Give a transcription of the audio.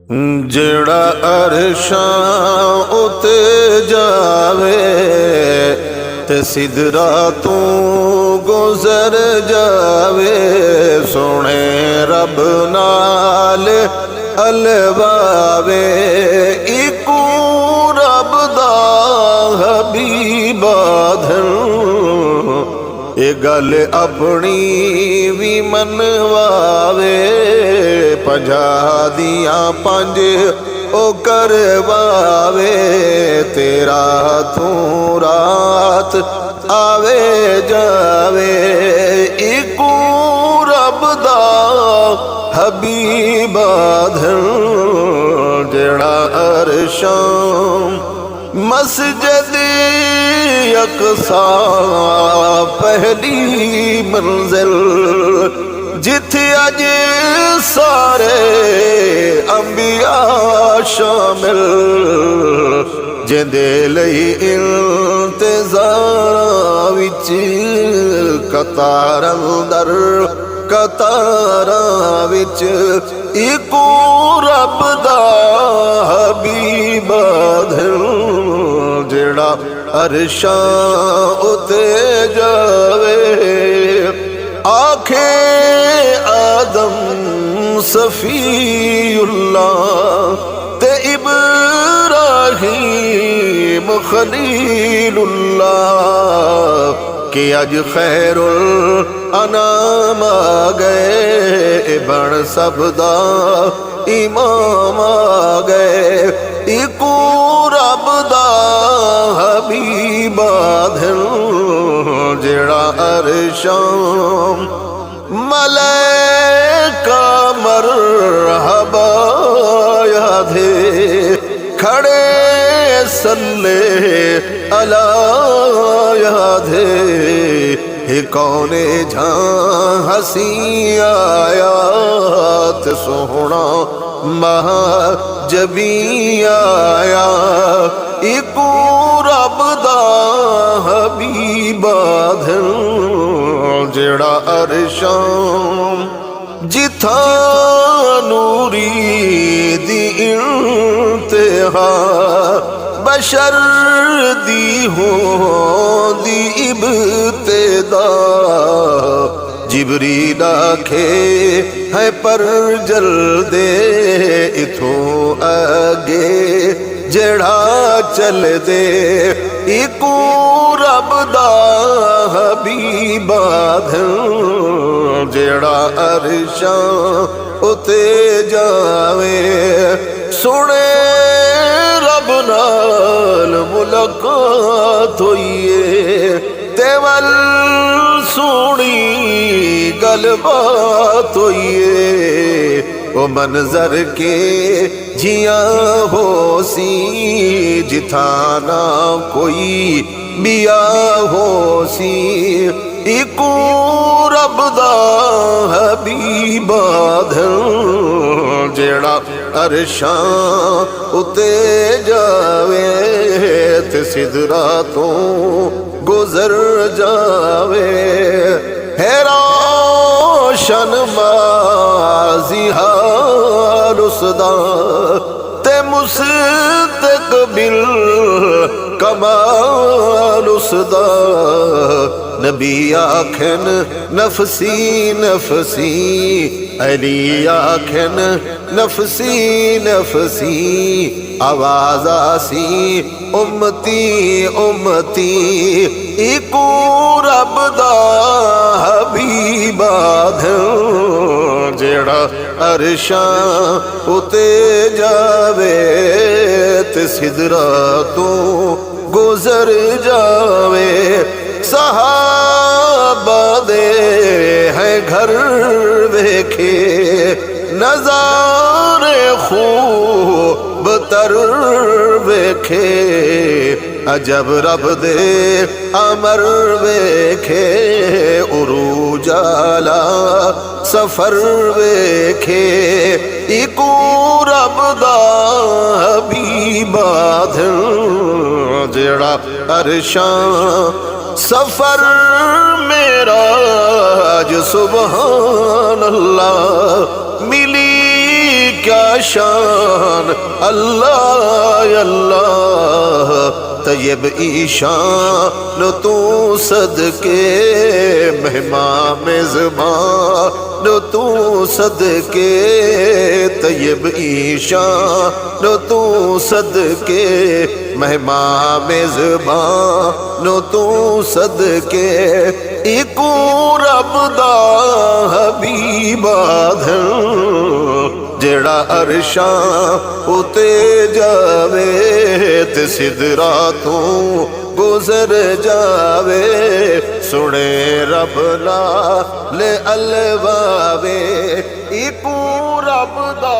جڑا عرشاں اُتے جاوے تے سدرا تو گزر جاوے، سونے رب نال الواوے، اکو رب دا حبیب آدھن، اے گل اپنی بھی منواوے، پنجا دیاں پنج او کرواوے، تیرا تو رات آوے جاوے، اکو رب دا حبیب آدھن، جڑا عرشاں مسجد اقصیٰ پہلی منزل، جتھے اج سارے انبیاء شامل، جندے لئی انتظار وچ قطاراں در قطاراں وچ، اکو رب دا حبیب آدھن، جڑا عرشاں اُتے جاوے، آکھے آدم صفی اللہ تے ابراہیم خلیل اللہ، کہ اج خیر الانام آ گئے، بن سب دا امام آ گئے، اکو رب دا حبیب آدھن، جڑا عرشاں ملائکہ مرحبا یادھے، کھڑے صلی علی یادھے، ہی کون جہاں ہسی آیات، سونا مہاجبی آیا، اکو رب دا حبیب آدھن، جڑا عرشاں جتھا نوری دی انتہا، بشر دی ہو دی ابتدا، جبریل آکھے ہے پر جل دے، اتھوں آگے جڑا چل دے، اکو رب دا حبیب آدھن، جڑا عرشاں اُتے جاوے، سنے رب نال ملاقات ہوئیے، تے ول سونی گل بات ہوئیے، وہ منظر کے جیاں ہو سی، جتھا نہ کوئی بیا ہو سی، اکو رب دا حبیب آدھن، جڑا عرشاں اُتے جاوے تے سدرا تو گزر جاوے، ہے روشن مازیہار اسدا تے مستقبل کمال اسدا، نبی آکھن نفسی نفسی، علی آکھن نفسی نفسی، آواز آسی امتی امتی، اکو رب دا حبیب آدھن، جڑا عرشاں اُتے جاوے تے سدرا تو گزر جاوے، صحابہ دے ہیں گھر ویکھے، نظارے خوب تر ویکھے، عجب رب دے امر ویکھے، عروج اعلی سفر ویکھے، اکو رب دا حبیب آدھن، جڑا عرشاں سفر معراج سبحان اللہ، ملی کیا شان اللہ اللہ طیب ایشان تو صدقے مہمان میزبان تو صدقے طیب ایشان تو صدقے مہمان میزبان تو صدقے ایکو رب دا حبیب آدھر جڑا عرشاں اتے جاوے تے سدراتوں گزر جاوے سنے رب نال الواوے ایکو رب دا